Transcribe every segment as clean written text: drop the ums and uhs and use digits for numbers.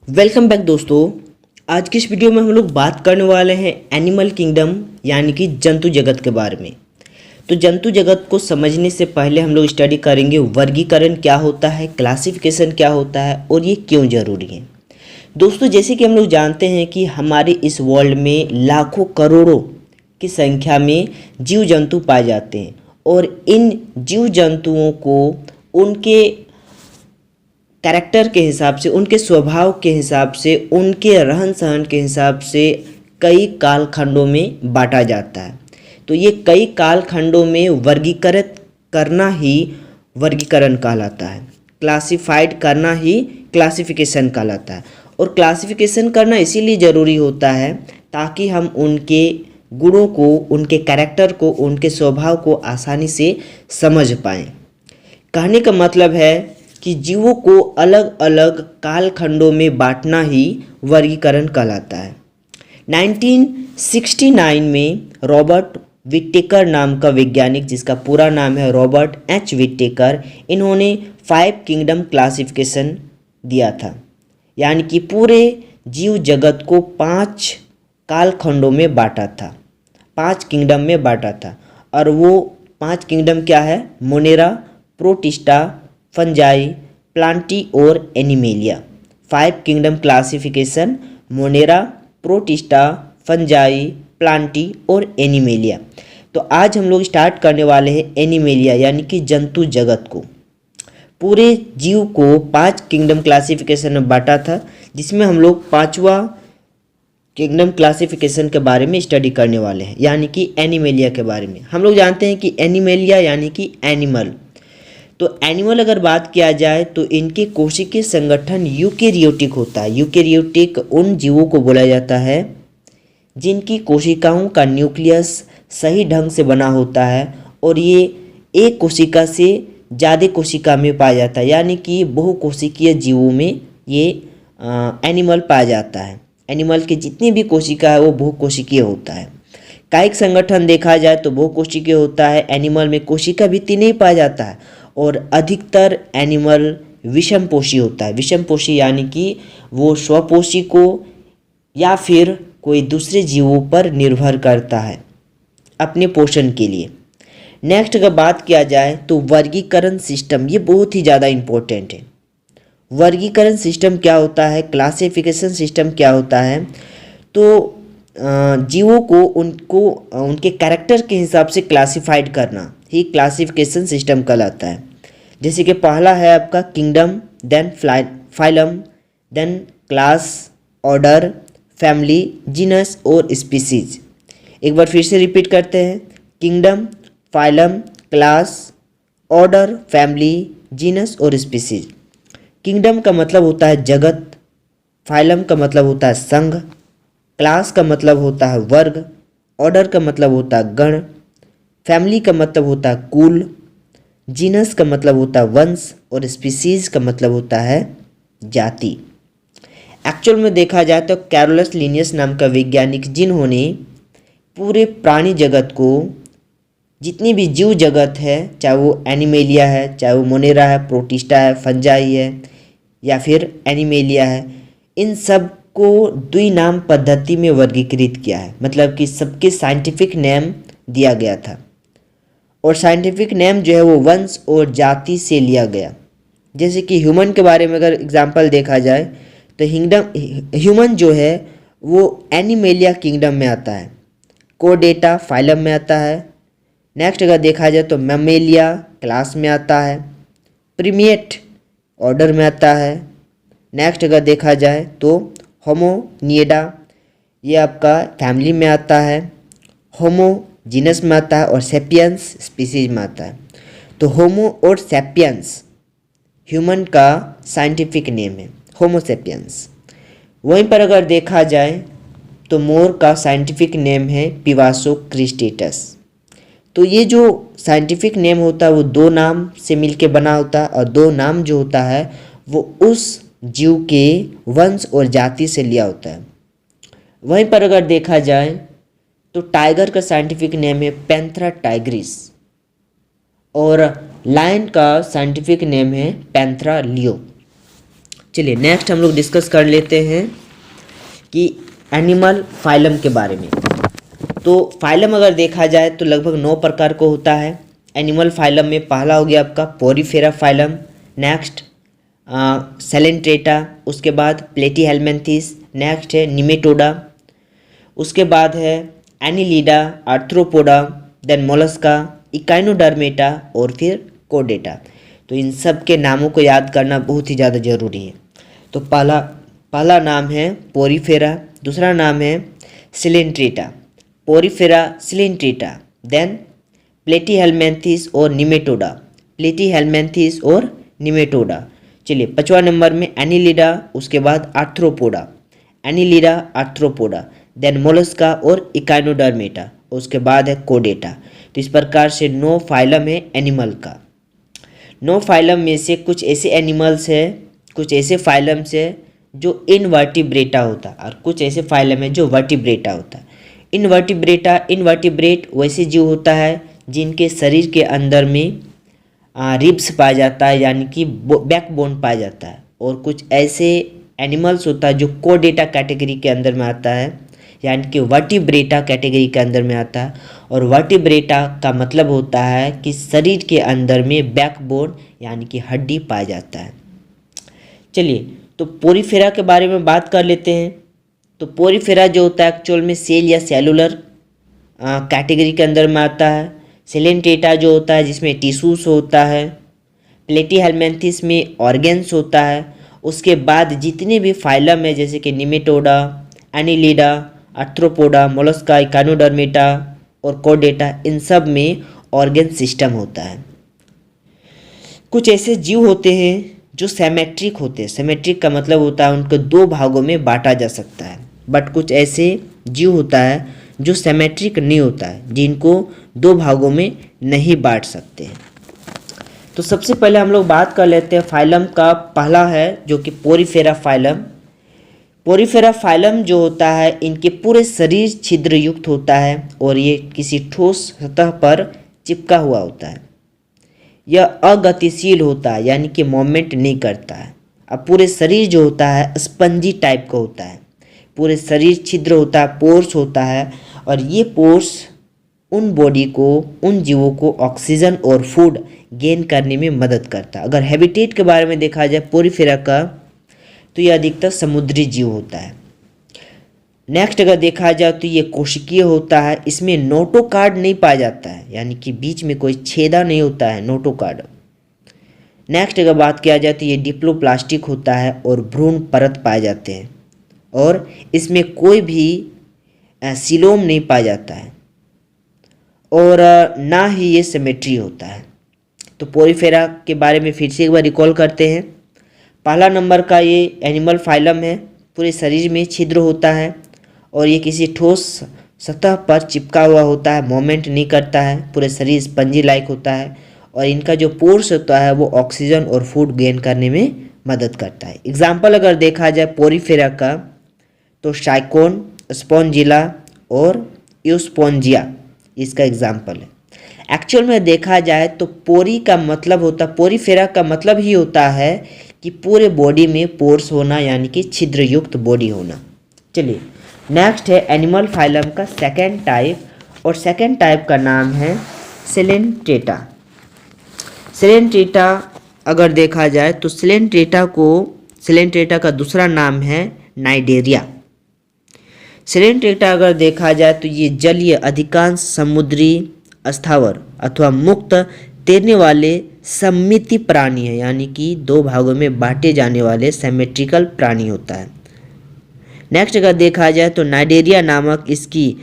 Welcome back दोस्तों। आज की इस वीडियो में हम लोग बात करने वाले हैं एनिमल किंगडम यानी कि जंतु जगत के बारे में। तो जंतु जगत को समझने से पहले हम लोग स्टडी करेंगे वर्गीकरण क्या होता है, क्लासिफिकेशन क्या होता है और ये क्यों ज़रूरी है। दोस्तों, जैसे कि हम लोग जानते हैं कि हमारे इस वर्ल्ड में लाखों करोड़ों की संख्या में जीव जंतु पाए जाते हैं और इन जीव जंतुओं को उनके कैरेक्टर के हिसाब से, उनके स्वभाव के हिसाब से, उनके रहन सहन के हिसाब से कई कालखंडों में बांटा जाता है। तो ये कई कालखंडों में वर्गीकृत करना ही वर्गीकरण कहलाता है। क्लासिफाइड करना ही क्लासिफिकेशन कहलाता है। और क्लासिफिकेशन करना इसीलिए ज़रूरी होता है ताकि हम उनके गुणों को, उनके कैरेक्टर को, उनके स्वभाव को आसानी से समझ पाएँ। कहने का मतलब है कि जीवों को अलग अलग कालखंडों में बांटना ही वर्गीकरण कहलाता है। 1969 में रॉबर्ट विटेकर नाम का वैज्ञानिक, जिसका पूरा नाम है रॉबर्ट एच विटेकर, इन्होंने 5 किंगडम क्लासिफिकेशन दिया था। यानी कि पूरे जीव जगत को 5 कालखंडों में बांटा था, 5 किंगडम में बांटा था। और वो 5 किंगडम क्या है? मोनेरा, प्रोटिस्टा, फंजाई, प्लांटी और animalia. 5 kingdom classification Monera, protista, fungi, Plantae और एनिमेलिया। तो आज हम लोग स्टार्ट करने वाले हैं एनिमेलिया यानी कि जंतु जगत को। पूरे जीव को 5 किंगडम क्लासिफिकेशन में बांटा था, जिसमें हम लोग 5वां किंगडम क्लासिफिकेशन के बारे में स्टडी करने वाले हैं, यानी कि एनिमेलिया के बारे में। हम लोग जानते हैं कि एनिमेलिया यानी कि एनिमल। तो एनिमल अगर बात किया जाए तो इनके कोशिकीय संगठन यूकेरियोटिक होता है। यूकेरियोटिक उन जीवों को बोला जाता है जिनकी कोशिकाओं का न्यूक्लियस सही ढंग से बना होता है और ये एक कोशिका से ज़्यादा कोशिका में पाया जाता है, यानी कि बहुकोशिकीय जीवों में ये एनिमल पाया जाता है। एनिमल की जितनी भी कोशिका है वो बहुकोशिकीय होता है। कायिक संगठन देखा जाए तो बहुकोशिकीय होता है। एनिमल में कोशिका भित्ति नहीं पाया जाता है और अधिकतर एनिमल विषमपोषी होता है। विषमपोषी यानी कि वो स्वपोषी को या फिर कोई दूसरे जीवों पर निर्भर करता है अपने पोषण के लिए। नेक्स्ट अगर बात किया जाए तो वर्गीकरण सिस्टम, ये बहुत ही ज़्यादा इम्पोर्टेंट है। वर्गीकरण सिस्टम क्या होता है, क्लासिफिकेशन सिस्टम क्या होता है? तो जीवों को उनके कैरेक्टर के हिसाब से क्लासिफाइड करना ही क्लासिफिकेशन सिस्टम कहलाता है। जैसे कि पहला है आपका kingdom, then phylum, then class, order, family, genus और स्पीसीज। एक बार फिर से रिपीट करते हैं, kingdom, phylum, class, order, family, genus और स्पीसीज। किंगडम का मतलब होता है जगत, फाइलम का मतलब होता है संघ, क्लास का मतलब होता है वर्ग, ऑर्डर का मतलब होता है गण, फैमिली का मतलब होता है कुल, जीनस का मतलब होता है वंश और स्पीसीज का मतलब होता है जाति। एक्चुअल में देखा जाए तो कैरोलस लिनियस नाम का वैज्ञानिक, जिन्होंने पूरे प्राणी जगत को, जितनी भी जीव जगत है, चाहे वो एनिमेलिया है, चाहे वो मोनेरा है, प्रोटिस्टा है, फंजाई है या फिर एनिमेलिया है, इन सब को द्विनाम पद्धति में वर्गीकृत किया है। मतलब कि सबके साइंटिफिक नेम दिया गया था और साइंटिफिक नेम जो है वो वंश और जाति से लिया गया। जैसे कि ह्यूमन के बारे में अगर एग्जांपल देखा जाए तो ह्यूमन जो है वो एनिमेलिया किंगडम में आता है, कोडेटा फाइलम में आता है। नेक्स्ट अगर देखा जाए तो मैमेलिया क्लास में आता है, प्रीमेट ऑर्डर में आता है। नेक्स्ट अगर देखा जाए तो होमोनियडा, ये आपका फैमिली में आता है, होमो जीनस में आता है और सेपियंस स्पीसीज में आता है। तो होमो और सेपियंस ह्यूमन का साइंटिफिक नेम है, होमो सेपियंस। वहीं पर अगर देखा जाए तो मोर का साइंटिफिक नेम है पिवासो क्रिस्टेटस। तो ये जो साइंटिफिक नेम होता है वो 2 नाम से मिलके बना होता है और 2 नाम जो होता है वो उस जीव के वंश और जाति से लिया होता है। वहीं पर अगर देखा जाए तो टाइगर का साइंटिफिक नेम है पैंथरा टाइग्रिस और लायन का साइंटिफिक नेम है पैंथरा लियो। चलिए नेक्स्ट हम लोग डिस्कस कर लेते हैं कि एनिमल फाइलम के बारे में। तो फाइलम अगर देखा जाए तो लगभग 9 प्रकार को होता है। एनिमल फाइलम में पहला हो गया आपका पोरीफेरा फाइलम, नेक्स्ट सेलेंट्रेटा, उसके बाद प्लेटीहेल्मिन्थेस, नेक्स्ट है निमेटोडा, उसके बाद है Annelida, Arthropoda, then Mollusca, Echinodermata और फिर कोडेटा। तो इन सब के नामों को याद करना बहुत ही ज़्यादा ज़रूरी है। तो पहला नाम है पोरीफेरा, दूसरा नाम है Coelenterata, Porifera Coelenterata, then Platyhelminthes और निमेटोडा, प्लेटीहेल्मिन्थेस और निमेटोडा। चलिए 5वां नंबर में एनिलिडा, उसके बाद Arthropoda, Annelida Arthropoda, then Mollusca और इकाइनोडर्मेटा, उसके बाद है कोडेटा। तो इस प्रकार से 9 फाइलम है एनिमल का। 9 फाइलम में से कुछ ऐसे एनिमल्स है, कुछ ऐसे फाइलम्स है जो इनवर्टिब्रेटा होता है और कुछ ऐसे फाइलम है जो वर्टिब्रेटा होता है। इनवर्टिब्रेट वैसे जीव होता है जिनके शरीर के अंदर में रिब्स पाया जाता है, यानी कि बैकबोन पाया जाता है। और कुछ ऐसे एनिमल्स होता है जो कोडेटा कैटेगरी के अंदर में आता है, यानी कि वर्टिब्रेटा कैटेगरी के अंदर में आता है। और वर्टिब्रेटा का मतलब होता है कि शरीर के अंदर में बैकबोन यानी कि हड्डी पाया जाता है। चलिए तो पोरीफेरा के बारे में बात कर लेते हैं। तो पोरीफेरा जो होता है एक्चुअल में सेल या सेलुलर कैटेगरी के अंदर में आता है। सेलेंट्रेटा जो होता है जिसमें टिश्यूज होता है। प्लेटीहेल्मिन्थेस में ऑर्गेन्स होता है। उसके बाद जितने भी फाइलम है जैसे कि Nematoda, Annelida, arthropoda, Mollusca, Echinodermata और कोडेटा, इन सब में ऑर्गेन सिस्टम होता है। कुछ ऐसे जीव होते हैं जो सिमेट्रिक होते हैं। सिमेट्रिक का मतलब होता है उनको 2 भागों में बांटा जा सकता है। बट कुछ ऐसे जीव होता है जो सिमेट्रिक नहीं होता है, जिनको 2 भागों में नहीं बांट सकते हैं। तो सबसे पहले हम लोग बात कर लेते हैं फाइलम का। पहला है जो कि पोरीफेरा फाइलम। पोरीफेरा फाइलम जो होता है इनके पूरे शरीर छिद्र युक्त होता है और ये किसी ठोस सतह पर चिपका हुआ होता है। यह अगतिशील होता है, यानी कि मूवमेंट नहीं करता है। अब पूरे शरीर जो होता है स्पंजी टाइप का होता है। पूरे शरीर छिद्र होता है, पोर्स होता है, और ये पोर्स उन बॉडी को, उन जीवों को ऑक्सीजन और फूड गेन करने में मदद करता है। अगर हैबिटेट के बारे में देखा जाए पोरीफेरा का, तो यह अधिकतर समुद्री जीव होता है। नेक्स्ट अगर देखा जाए तो ये कोशिकीय होता है। इसमें नोटोकार्ड नहीं पाया जाता है, यानी कि बीच में कोई छेदा नहीं होता है, नोटोकार्ड। नेक्स्ट अगर बात किया जाए तो ये डिप्लोप्लास्टिक होता है और भ्रूण परत पाए जाते हैं। और इसमें कोई भी सीलोम नहीं पाया जाता है और ना ही ये सिमेट्री होता है। तो पोरीफेरा के बारे में फिर से एक बार रिकॉल करते हैं। पहला नंबर का ये एनिमल फाइलम है। पूरे शरीर में छिद्र होता है और ये किसी ठोस सतह पर चिपका हुआ होता है, मूवमेंट नहीं करता है। पूरे शरीर स्पंजी लाइक होता है और इनका जो पोर्स होता है वो ऑक्सीजन और फूड गेन करने में मदद करता है। एग्जाम्पल अगर देखा जाए पोरीफेरा का, तो शाइकोन, स्पॉन्जिला और यूस्पोंजिया इसका एग्जाम्पल है। एक्चुअल में देखा जाए तो पोरीफेरा का मतलब ही होता है कि पूरे बॉडी में पोर्स होना, यानी कि छिद्र युक्त बॉडी होना। चलिए नेक्स्ट है एनिमल फाइलम का सेकेंड टाइप, और सेकेंड टाइप का नाम है सेलेंट्रेटा। सेलेंट्रेटा अगर देखा जाए तो सेलेंट्रेटा का दूसरा नाम है नाइडेरिया। सेलेंट्रेटा अगर देखा जाए तो ये जलीय, अधिकांश समुद्री, स्थावर अथवा मुक्त तैरने वाले सममिति प्राणी है, यानी कि 2 भागों में बांटे जाने वाले सिमेट्रिकल प्राणी होता है। नेक्स्ट अगर देखा जाए तो नाइडेरिया नामक इसकी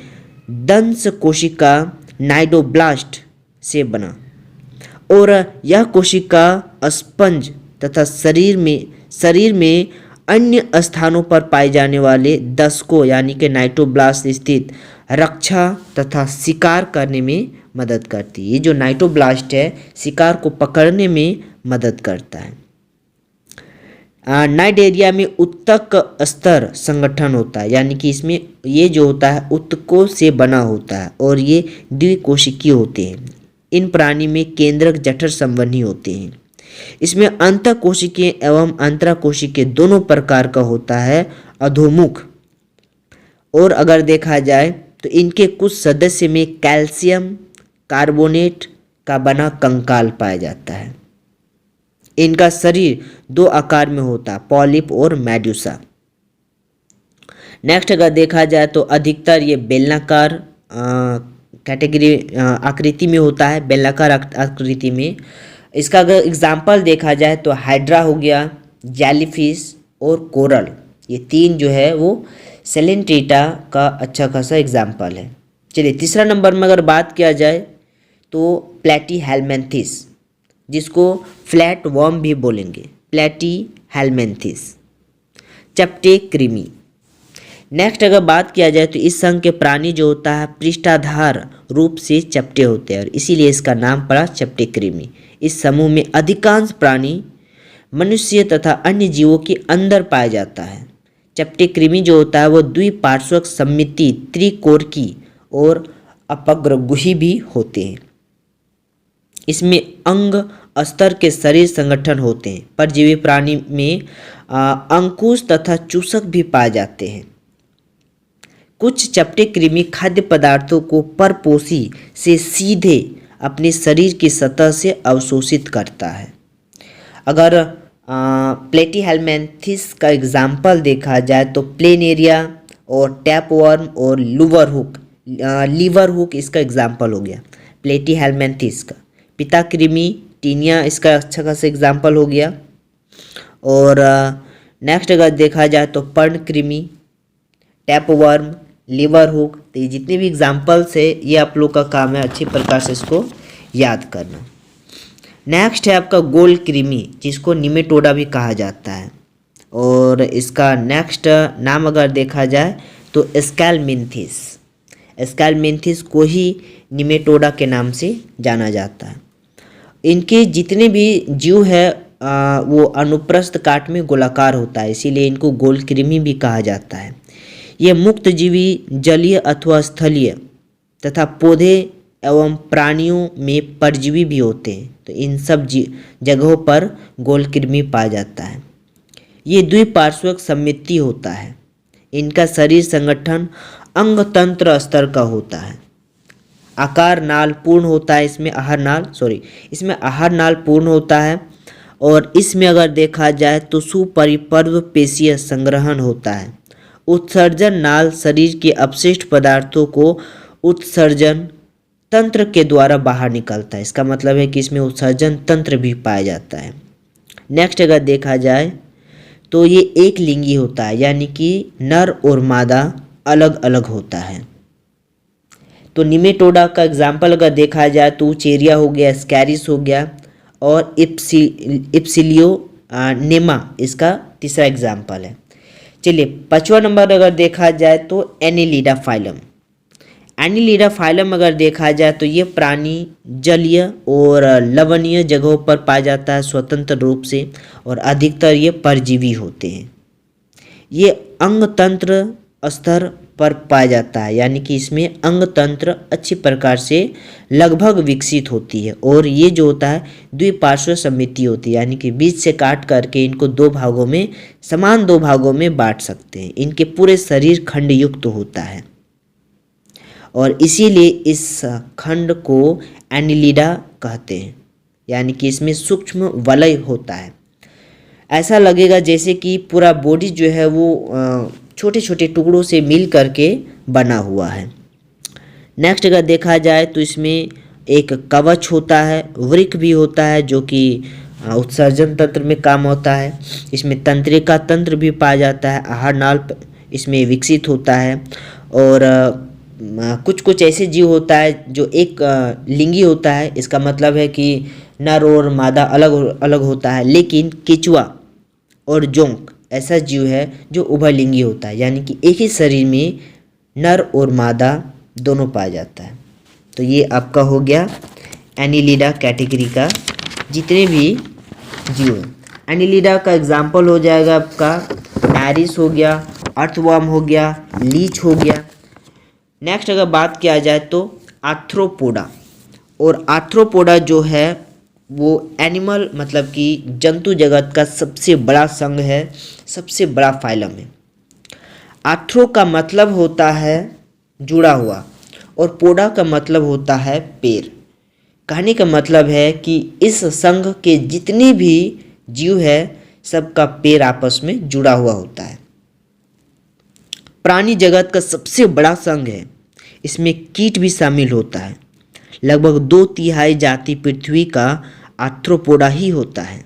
दंश कोशिका नाइडोब्लास्ट से बना, और यह कोशिका स्पंज तथा शरीर में अन्य स्थानों पर पाए जाने वाले दशकों, यानी कि नाइटोब्लास्ट स्थित रक्षा तथा शिकार करने में मदद करती है। ये जो नाइटोब्लास्ट है शिकार को पकड़ने में मदद करता है। नाइडेरिया में उत्तक स्तर संगठन होता है, यानी कि इसमें ये जो होता है उत्तकों से बना होता है और ये द्विकोशिकीय होते हैं। इन प्राणी में केंद्रक जठर संबंधी होते हैं। इसमें अंतःकोशिकीय एवं अंतराकोशिकीय दोनों प्रकार का होता है अधोमुख। और अगर देखा जाए तो इनके कुछ सदस्य में कैल्शियम कार्बोनेट का बना कंकाल पाया जाता है। इनका शरीर दो आकार में होता है, पॉलिप और मेडुसा। नेक्स्ट अगर देखा जाए तो अधिकतर ये बेलनाकार कैटेगरी आकृति में होता है, बेलनाकार आकृति में। इसका अगर एग्जाम्पल देखा जाए तो हाइड्रा हो गया, जेलीफिश और कोरल, ये तीन जो है वो सेलेंट्रेटा का अच्छा खासा एग्जाम्पल है। चलिए तीसरा नंबर में अगर बात किया जाए तो प्लेटीहेल्मिन्थिस, जिसको फ्लैट वर्म भी बोलेंगे, प्लेटीहेल्मिन्थिस, चपटे कृमि। नेक्स्ट अगर बात किया जाए तो इस संघ के प्राणी जो होता है पृष्ठाधार रूप से चपटे होते हैं और इसीलिए इसका नाम पड़ा चपटे कृमि। इस समूह में अधिकांश प्राणी मनुष्य तथा अन्य जीवों के अंदर पाया जाता है। चपटे कृमि जो होता है वो द्विपार्श्वक सममिति त्रिकोरकी और अपग्रगुही भी होते हैं। इसमें अंग स्तर के शरीर संगठन होते हैं। परजीवी प्राणी में अंकुश तथा चूसक भी पाए जाते हैं। कुछ चपटे कृमि खाद्य पदार्थों को परपोषी से सीधे अपने शरीर की सतह से अवशोषित करता है। अगर प्लेटीहेल्मिन्थिस का एग्जाम्पल देखा जाए तो प्लेनेरिया और टैपवर्म और लीवर हुक इसका एग्जाम्पल हो गया प्लेटीहेल्मिन्थिस का। पिता कृमि टीनिया इसका अच्छा खासा एग्जाम्पल हो गया। और नेक्स्ट अगर देखा जाए तो पर्ण कृमि, टैपवर्म, लीवर हुक, तो ये जितने भी एग्जाम्पल्स है ये आप लोग का काम है अच्छी प्रकार से इसको याद करना। नेक्स्ट है आपका गोल कृमि, जिसको निमेटोडा भी कहा जाता है और इसका नेक्स्ट नाम अगर देखा जाए तो स्कैलमिन्थिस, स्कैलमिन्थिस को ही निमेटोडा के नाम से जाना जाता है। इनके जितने भी जीव है वो अनुप्रस्थ काट में गोलाकार होता है, इसीलिए इनको गोल कृमि भी कहा जाता है। ये मुक्तजीवी जलीय अथवा स्थलीय तथा पौधे एवं प्राणियों में परजीवी भी होते हैं, तो इन सब जगहों पर गोल कृमि पाया जाता है। ये द्विपार्श्वक सममिति होता है। इनका शरीर संगठन अंग तंत्र स्तर का होता है। आकार नाल पूर्ण होता है, इसमें आहार नाल पूर्ण होता है और इसमें अगर देखा जाए तो सुपरिपर्व पेशीय संग्रहण होता है। उत्सर्जन नाल शरीर के अपशिष्ट पदार्थों को उत्सर्जन तंत्र के द्वारा बाहर निकलता है। इसका मतलब है कि इसमें उत्सर्जन तंत्र भी पाया जाता है। नेक्स्ट अगर देखा जाए तो ये एक लिंगी होता है, यानी कि नर और मादा अलग अलग होता है। तो निमेटोडा का एग्जाम्पल अगर देखा जाए तो चेरिया हो गया, स्कैरिस हो गया और इप्सिलियो नेमा इसका तीसरा एग्जाम्पल है। चलिए पांचवा नंबर अगर देखा जाए तो एनिलिडा फाइलम। एनिलिडा फाइलम अगर देखा जाए तो ये प्राणी जलीय और लवणीय जगहों पर पाया जाता है स्वतंत्र रूप से और अधिकतर ये परजीवी होते हैं। ये अंग तंत्र स्तर पर पाया जाता है, यानी कि इसमें अंग तंत्र अच्छी प्रकार से लगभग विकसित होती है और ये जो होता है द्विपार्श्व सममिति होती है, यानी कि बीच से काट करके इनको समान दो भागों में बांट सकते हैं। इनके पूरे शरीर खंड युक्त होता है और इसीलिए इस खंड को एनिलिडा कहते हैं, यानी कि इसमें सूक्ष्म वलय होता है। ऐसा लगेगा जैसे कि पूरा बॉडी जो है वो छोटे छोटे टुकड़ों से मिल करके बना हुआ है। नेक्स्ट अगर देखा जाए तो इसमें एक कवच होता है, वृक्क भी होता है जो कि उत्सर्जन तंत्र में काम होता है। इसमें तंत्रिका तंत्र भी पाया जाता है, आहार नाल इसमें विकसित होता है और कुछ ऐसे जीव होता है जो एक लिंगी होता है। इसका मतलब है कि नर और मादा अलग अलग होता है, लेकिन केचुआ और जोंक ऐसा जीव है जो उभयलिंगी होता है, यानी कि एक ही शरीर में नर और मादा दोनों पाया जाता है। तो ये आपका हो गया एनिलिडा कैटेगरी का जितने भी जीव हैं। एनिलिडा का एग्जाम्पल हो जाएगा आपका मैरिस हो गया, अर्थवर्म हो गया, लीच हो गया। नेक्स्ट अगर बात किया जाए तो आर्थ्रोपोडा, और आर्थ्रोपोडा जो है वो एनिमल मतलब कि जंतु जगत का सबसे बड़ा संघ है, सबसे बड़ा फाइलम है। आर्थ्रो का मतलब होता है जुड़ा हुआ और पोडा का मतलब होता है पेड़। कहने का मतलब है कि इस संघ के जितने भी जीव है सबका पैर आपस में जुड़ा हुआ होता है। प्राणी जगत का सबसे बड़ा संघ है, इसमें कीट भी शामिल होता है। लगभग 2/3 जाति पृथ्वी का आर्थ्रोपोडा ही होता है।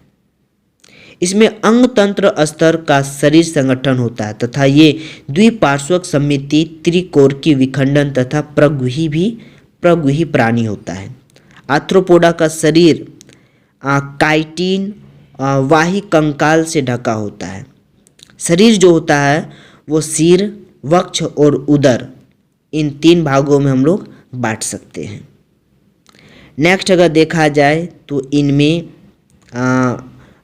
इसमें अंग तंत्र स्तर का शरीर संगठन होता है तथा ये द्विपार्श्वक समिति त्रिकोण की विखंडन तथा प्रगुही प्राणी होता है। आर्थ्रोपोडा का शरीर काइटिन वाही कंकाल से ढका होता है। शरीर जो होता है वो सिर, वक्ष और उदर, इन 3 भागों में हम लोग बांट सकते हैं। नेक्स्ट अगर देखा जाए तो इनमें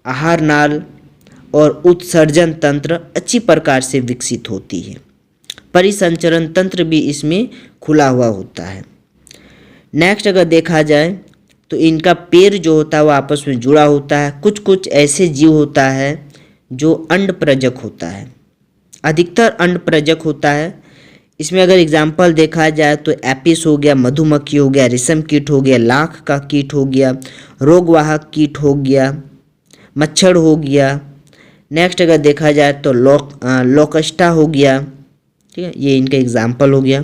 आहार नाल और उत्सर्जन तंत्र अच्छी प्रकार से विकसित होती है। परिसंचरण तंत्र भी इसमें खुला हुआ होता है। नेक्स्ट अगर देखा जाए तो इनका पैर जो होता है वो आपस में जुड़ा होता है। कुछ कुछ ऐसे जीव होता है जो अंडप्रजक होता है, अधिकतर अंडप्रजक होता है। इसमें अगर एग्जाम्पल देखा जाए तो एपिस हो गया, मधुमक्खी हो गया, रेशम कीट हो गया, लाख का कीट हो गया, रोगवाहक कीट हो गया, मच्छर हो गया। नेक्स्ट अगर देखा जाए तो लोकस्टा हो गया, ठीक है, ये इनका एग्जाम्पल हो गया।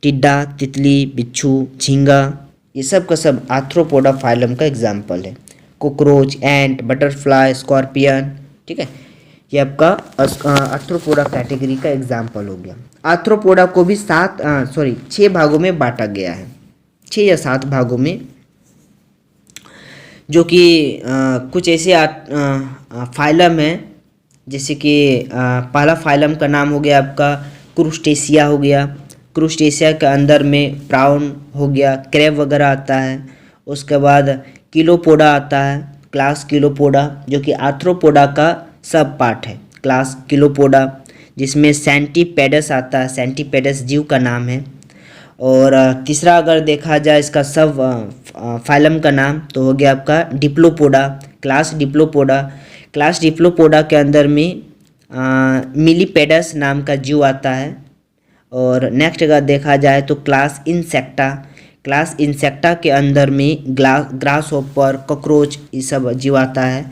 टिड्डा, तितली, बिच्छू, झींगा, ये सब का सब आर्थ्रोपोडा फाइलम का एग्जाम्पल है। कॉकरोच, एंट, बटरफ्लाई, स्कॉर्पियन, ठीक है, ये आपका आर्थ्रोपोडा कैटेगरी का एग्जाम्पल हो गया। आर्थ्रोपोडा को भी 6 भागों में बांटा गया है, 6 या 7 भागों में, जो कि कुछ ऐसे फाइलम है, जैसे कि पहला फाइलम का नाम हो गया आपका क्रूस्टेशिया हो गया। क्रूस्टेशिया के अंदर में प्राउन हो गया, क्रैब वगैरह आता है। उसके बाद किलोपोडा आता है, क्लास किलोपोडा, जो कि आर्थ्रोपोडा का सब पार्ट है, क्लास किलोपोडा, जिसमें सेंटीपेडस आता है, सेंटीपेडस जीव का नाम है। और तीसरा अगर देखा जाए इसका सब फाइलम का नाम तो हो गया आपका Diplopoda, class Diplopoda. Class Diplopoda के अंदर में मिलीपेडस नाम का जीव आता है। और नेक्स्ट अगर देखा जाए तो क्लास इंसेक्टा, क्लास इंसेक्टा के अंदर में ग्रास हॉपर, कॉकरोच, ये सब जीव आता है।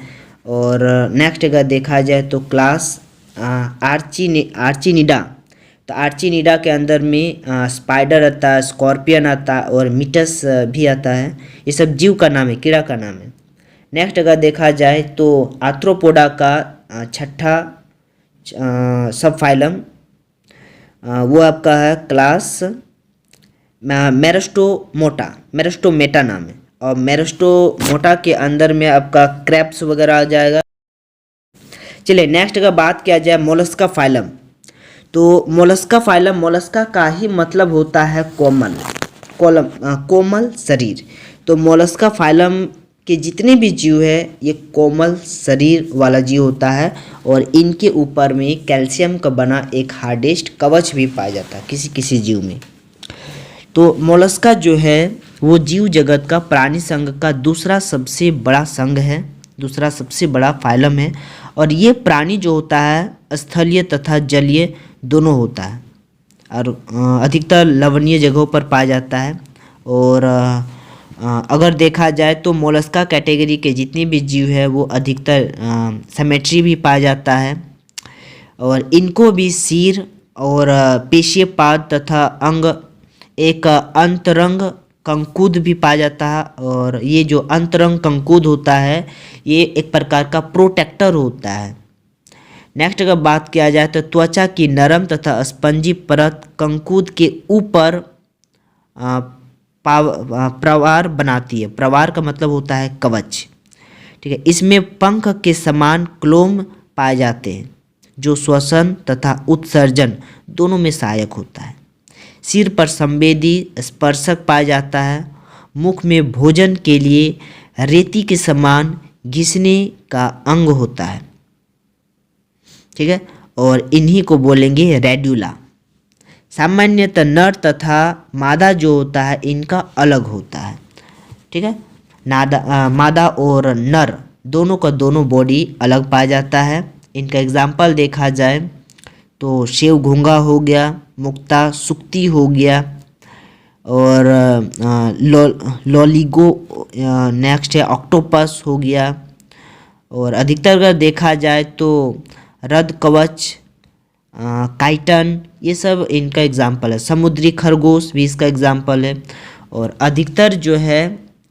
और नेक्स्ट अगर देखा जाए तो क्लास आर्चिनिडा, तो आर्चिनिडा के अंदर में स्पाइडर आता है, स्कॉर्पियन आता है और मिटस भी आता है। ये सब जीव का नाम है, कीड़ा का नाम है। नेक्स्ट अगर देखा जाए तो आर्थ्रोपोडा का छठा सब फाइलम वो आपका है क्लास मेरिस्टोमेटा नाम है। और मेरिस्टोमेटा के अंदर में आपका क्रैब्स वगैरह आ जाएगा। चलिए नेक्स्ट अगर बात किया जाए मोलस्का फाइलम, तो मोलस्का फाइलम, मोलस्का का ही मतलब होता है कोमल शरीर। तो मोलस्का फाइलम के जितने भी जीव है ये कोमल शरीर वाला जीव होता है और इनके ऊपर में कैल्शियम का बना एक हार्डेस्ट कवच भी पाया जाता है किसी किसी जीव में। तो मोलस्का जो है वो जीव जगत का प्राणी संघ का दूसरा सबसे बड़ा संघ है, दूसरा सबसे बड़ा फाइलम है। और ये प्राणी जो होता है स्थलीय तथा जलीय दोनों होता है और अधिकतर लवणीय जगहों पर पाया जाता है। और अगर देखा जाए तो मोलस्का कैटेगरी के जितने भी जीव है वो अधिकतर सिमेट्री भी पाया जाता है और इनको भी सिर और पेशीय पाद तथा अंग, एक अंतरंग कंकुद भी पाया जाता है। और ये जो अंतरंग कंकुद होता है ये एक प्रकार का प्रोटेक्टर होता है। नेक्स्ट अगर बात किया जाए तो त्वचा की नरम तथा स्पंजी परत कंकुद के ऊपर प्रवार बनाती है। प्रवार का मतलब होता है कवच, ठीक है। इसमें पंख के समान क्लोम पाए जाते हैं जो श्वसन तथा उत्सर्जन दोनों में सहायक होता है। सिर पर संवेदी स्पर्शक पाया जाता है। मुख में भोजन के लिए रेती के समान घिसने का अंग होता है, ठीक है। और इन्हीं को बोलेंगे रेड्यूला। सामान्यतः नर तथा मादा जो होता है इनका अलग होता है, ठीक है। मादा और नर दोनों का दोनों बॉडी अलग पाया जाता है। इनका एग्जाम्पल देखा जाए तो शेव घोंघा हो गया, मुक्ता सुक्ति हो गया, और लॉलीगो नेक्स्ट है ऑक्टोपस हो गया। और अधिकतर अगर देखा जाए तो रद कवच, काइटन, ये सब इनका एग्जाम्पल है। समुद्री खरगोश भी इसका एग्जाम्पल है। और अधिकतर जो है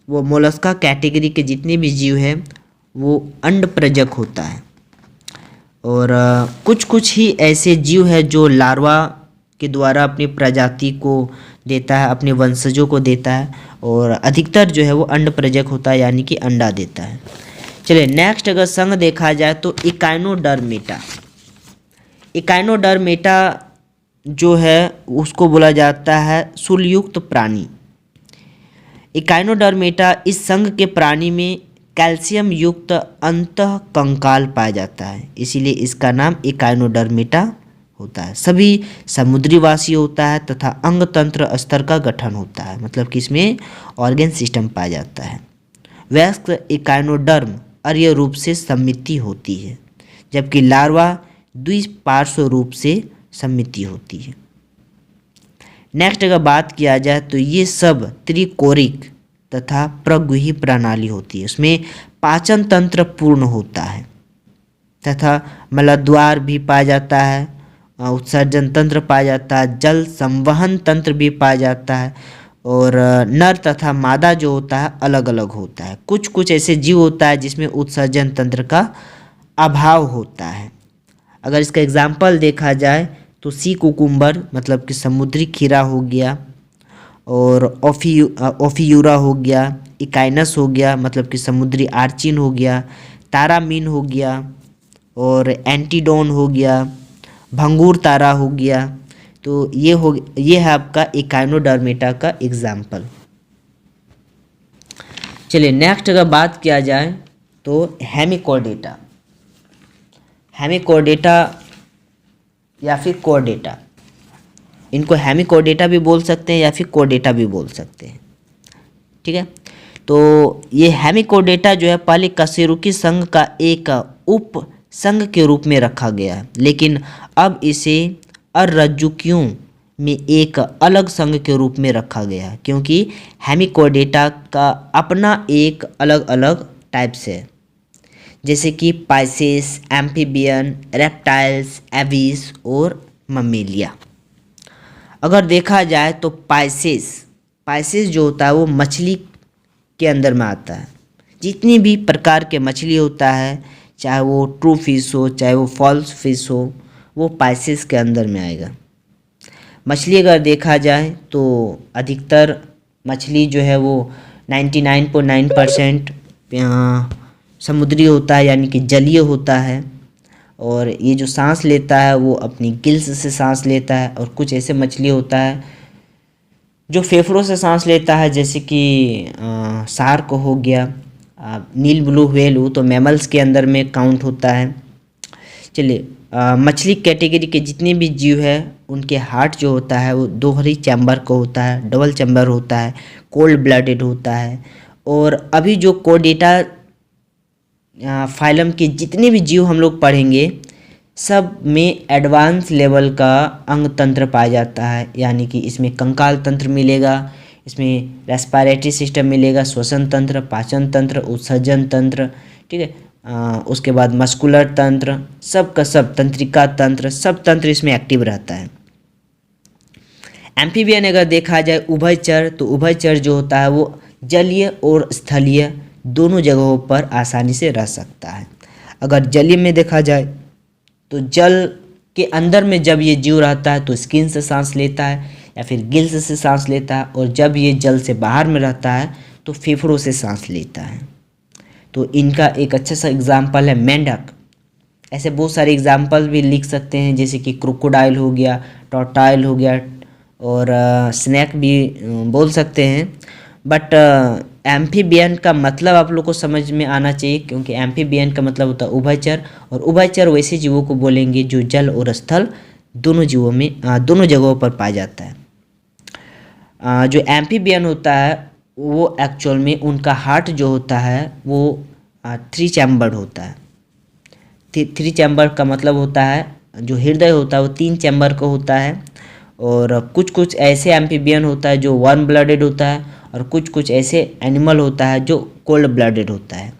वो मोलस्का कैटेगरी के जितने भी जीव हैं वो अंडप्रजक होता है। और कुछ कुछ ही ऐसे जीव है जो लार्वा के द्वारा अपनी प्रजाति को देता है, अपने वंशजों को देता है, और अधिकतर जो है वो अंडप्रजक होता है यानी कि अंडा देता है। चलिए नेक्स्ट अगर संघ देखा जाए तो इकाइनोडर्मेटा। इकाइनोडर्मेटा जो है उसको बोला जाता है शूलयुक्त प्राणी। इकाइनोडर्मेटा इस संघ के प्राणी में कैल्शियम युक्त अंतः कंकाल पाया जाता है, इसीलिए इसका नाम इकाइनोडर्मेटा होता है। सभी समुद्रीवासी होता है तथा अंग तंत्र स्तर का गठन होता है, मतलब कि इसमें ऑर्गन सिस्टम पाया जाता है। वयस्क इकाइनोडर्म अर्य रूप से सममिति होती है, जबकि लार्वा द्विपार्श्व रूप से सममिति होती है। नेक्स्ट अगर बात किया जाए तो ये सब त्रिकोरिक तथा प्रगुही प्रणाली होती है। उसमें पाचन तंत्र पूर्ण होता है तथा मलद्वार भी पाया जाता है, उत्सर्जन तंत्र पाया जाता है, जल संवहन तंत्र भी पाया जाता है, और नर तथा मादा जो होता है अलग अलग होता है। कुछ कुछ ऐसे जीव होता है जिसमें उत्सर्जन तंत्र का अभाव होता है। अगर इसका एग्जाम्पल देखा जाए तो सी कुकुम्बर मतलब कि समुद्री खीरा हो गया, और ओफियूरा हो गया, इकाइनस हो गया मतलब कि समुद्री आर्चिन हो गया, तारामीन हो गया, और एंटीडोन हो गया, भंगूर तारा हो गया। तो ये है आपका इकाइनोडर्मेटा का एग्जाम्पल। चलिए नेक्स्ट अगर बात किया जाए तो हेमिकोडेटा। हेमिकोडेटा या फिर कोडेटा, इनको हेमिकोडेटा भी बोल सकते हैं या फिर कोडेटा भी बोल सकते हैं, ठीक है। तो ये हेमिकोडेटा जो है पहले कशेरुकी संघ का एक उप संघ के रूप में रखा गया है, लेकिन अब इसे अर्रज्जुकियों में एक अलग संघ के रूप में रखा गया है, क्योंकि हेमिकोडेटा का अपना एक अलग अलग टाइप्स है, जैसे कि पाइसेस, एम्फीबियन, रेप्टाइल्स, एविस और ममेलिया। अगर देखा जाए तो पाइसेस जो होता है वो मछली के अंदर में आता है। जितनी भी प्रकार के मछली होता है, चाहे वो ट्रू फिश हो चाहे वो फॉल्स फिश हो, वो पाइसेस के अंदर में आएगा। मछली अगर देखा जाए तो अधिकतर मछली जो है वो 99.9% समुद्री होता है यानी कि जलीय होता है, और ये जो सांस लेता है वो अपनी गिल्स से सांस लेता है। और कुछ ऐसे मछली होता है जो फेफड़ों से सांस लेता है, जैसे कि शार्क हो गया, नील ब्लू व्हेल हो तो मैमल्स के अंदर में काउंट होता है। चलिए मछली कैटेगरी के जितने भी जीव है उनके हार्ट जो होता है वो दोहरी चैम्बर का होता है, डबल चैम्बर होता है, कोल्ड ब्लडेड होता है। और अभी जो कोडेटा फाइलम के जितने भी जीव हम लोग पढ़ेंगे सब में एडवांस लेवल का अंग तंत्र पाया जाता है, यानी कि इसमें कंकाल तंत्र मिलेगा, इसमें रेस्पिरेटरी सिस्टम मिलेगा, श्वसन तंत्र, पाचन तंत्र, उत्सर्जन तंत्र, ठीक है। उसके बाद मस्कुलर तंत्र, सब का सब, तंत्रिका तंत्र, सब तंत्र इसमें एक्टिव रहता है। एम्फीबियन अगर देखा जाए उभयचर, तो उभयचर जो होता है वो जलीय और स्थलीय दोनों जगहों पर आसानी से रह सकता है। अगर जलीय में देखा जाए तो जल के अंदर में जब ये जीव रहता है तो स्किन से सांस लेता है या फिर गिल्स से सांस लेता है, और जब ये जल से बाहर में रहता है तो फेफड़ों से सांस लेता है। तो इनका एक अच्छा सा एग्जाम्पल है मेंढक। ऐसे बहुत सारे एग्जाम्पल भी लिख सकते हैं, जैसे कि क्रोकोडाइल हो गया, टॉर्टाइल हो गया, और स्नैक भी बोल सकते हैं। बट एम्फीबियन का मतलब आप लोग को समझ में आना चाहिए, क्योंकि एम्फीबियन का मतलब होता है उभयचर, और उभयचर वैसे जीवों को बोलेंगे जो जल और स्थल दोनों जीवों में दोनों जगहों पर पाया जाता है। जो एम्फीबियन होता है वो एक्चुअल में उनका हार्ट जो होता है वो 3 चैम्बर्ड होता है। 3 चैम्बर का मतलब होता है जो हृदय होता है वो 3 चैम्बर का होता है। और कुछ कुछ ऐसे एम्फीबियन होता है जो वार्म ब्लडेड होता है, और कुछ कुछ ऐसे एनिमल होता है जो कोल्ड ब्लडेड होता है।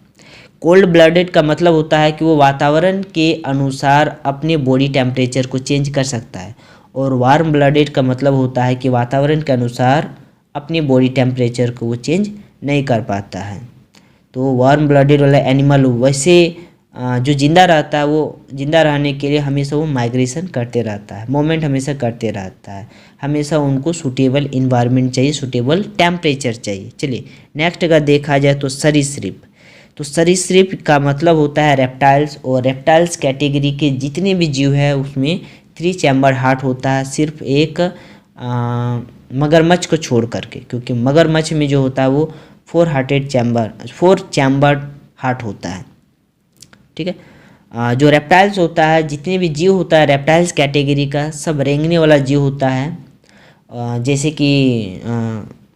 कोल्ड ब्लडेड का मतलब होता है कि वो वातावरण के अनुसार अपने बॉडी टेम्परेचर को चेंज कर सकता है, और वार्म ब्लडेड का मतलब होता है कि वातावरण के अनुसार अपने बॉडी टेम्परेचर को वो चेंज नहीं कर पाता है। तो वार्म ब्लडेड वाला एनिमल वैसे जो जिंदा रहता है वो जिंदा रहने के लिए हमेशा वो माइग्रेशन करते रहता है, मूवमेंट हमेशा करते रहता है, हमेशा उनको सूटेबल इन्वायरमेंट चाहिए, सूटेबल टेम्परेचर चाहिए। चलिए नेक्स्ट अगर देखा जाए तो सरीसृप। तो सरीसृप का मतलब होता है रेप्टाइल्स, और रेप्टाइल्स कैटेगरी के जितने भी जीव है उसमें 3 चैम्बर हार्ट होता है, सिर्फ एक मगरमच्छ को छोड़ करके, क्योंकि मगरमच्छ में जो होता है वो 4 चैम्बर हार्ट होता है। ठीक है। जो रेप्टाइल्स होता है, जितने भी जीव होता है रेप्टाइल्स कैटेगरी का, सब रेंगने वाला जीव होता है। जैसे कि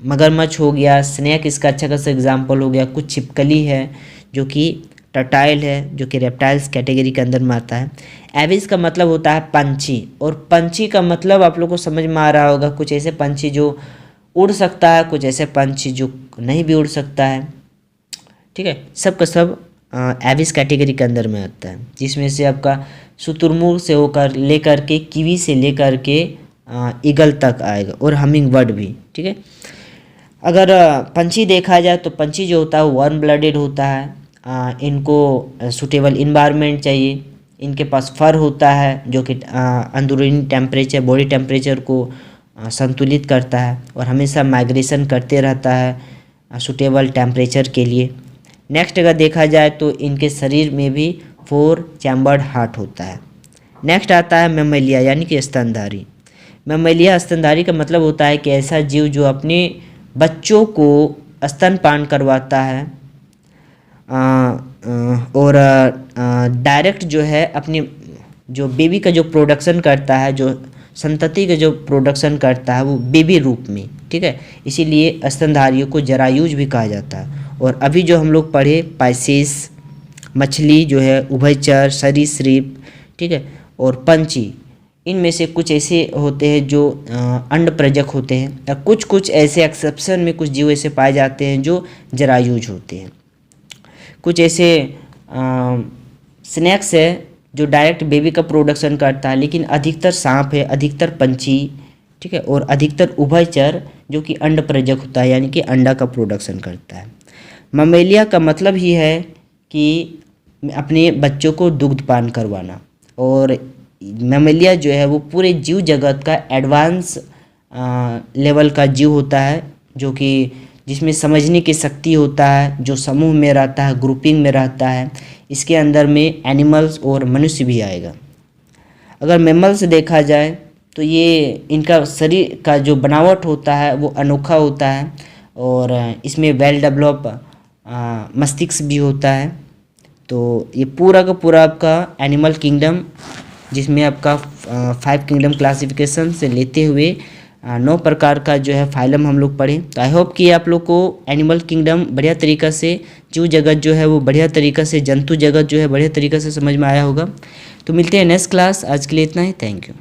मगरमच्छ हो गया, स्नेक इसका अच्छा खासा एग्जाम्पल हो गया, कुछ छिपकली है जो कि टर्टाइल है जो कि रेप्टाइल्स कैटेगरी के अंदर में आता है। एविस का मतलब होता है पंछी, और पंछी का मतलब आप लोग को समझ में आ रहा होगा, कुछ ऐसे पंछी जो उड़ सकता है, कुछ ऐसे पंछी जो नहीं भी उड़ सकता है। ठीक है, सब का सब एविस कैटेगरी के अंदर में आता है, जिसमें से आपका शुतुरमुर्ग से होकर लेकर के कीवी से लेकर के ईगल तक आएगा, और हमिंग बर्ड भी। ठीक है, अगर पंछी देखा जाए तो पंछी जो होता है वो वार्म ब्लडेड होता है। इनको सूटेबल इन्वायरमेंट चाहिए, इनके पास फर होता है जो कि अंदरूनी टेम्परेचर, बॉडी टेम्परेचर को संतुलित करता है, और हमेशा माइग्रेशन करते रहता है सूटेबल टेम्परेचर के लिए। नेक्स्ट अगर देखा जाए तो इनके शरीर में भी 4 चैम्बर्ड हार्ट होता है। नेक्स्ट आता है मैमेलिया यानी कि स्तनधारी। मैमेलिया स्तनधारी का मतलब होता है कि ऐसा जीव जो अपने बच्चों को स्तनपान करवाता है, और डायरेक्ट जो है अपने जो बेबी का जो प्रोडक्शन करता है, जो संतति का जो प्रोडक्शन करता है वो बेबी रूप में। ठीक है, इसीलिए स्तनधारियों को जरायुज भी कहा जाता है। और अभी जो हम लोग पढ़े पाइसेस, मछली जो है, उभयचर, सरीसृप, ठीक है, और पंछी, इनमें से कुछ ऐसे होते हैं जो अंडप्रजक होते हैं, या कुछ कुछ ऐसे एक्सेप्शन में कुछ जीव ऐसे पाए जाते हैं जो जरायुज होते हैं। कुछ ऐसे स्नैक्स है जो डायरेक्ट बेबी का प्रोडक्शन करता है, लेकिन अधिकतर सांप है, अधिकतर पंछी, ठीक है, और अधिकतर उभयचर जो कि अंडप्रजक होता है, यानी कि अंडा का प्रोडक्शन करता है। ममेलिया का मतलब ही है कि अपने बच्चों को दुग्धपान करवाना, और ममेलिया जो है वो पूरे जीव जगत का एडवांस लेवल का जीव होता है, जो कि जिसमें समझने की शक्ति होता है, जो समूह में रहता है, ग्रुपिंग में रहता है। इसके अंदर में एनिमल्स और मनुष्य भी आएगा। अगर मैमल्स देखा जाए तो ये इनका शरीर का जो बनावट होता है वो अनोखा होता है, और इसमें वेल डेवलप मस्तिष्क भी होता है। तो ये पूरा का पूरा आपका एनिमल किंगडम, जिसमें आपका 5 किंगडम क्लासिफिकेशन से लेते हुए 9 प्रकार का जो है फाइलम हम लोग पढ़े। तो आई होप कि आप लोग को एनिमल किंगडम बढ़िया तरीक़ा से, जीव जगत जो है वो बढ़िया तरीक़ा से, जंतु जगत जो है बढ़िया तरीक़ा से समझ में आया होगा। तो मिलते हैं नेक्स्ट क्लास, आज के लिए इतना ही, थैंक यू।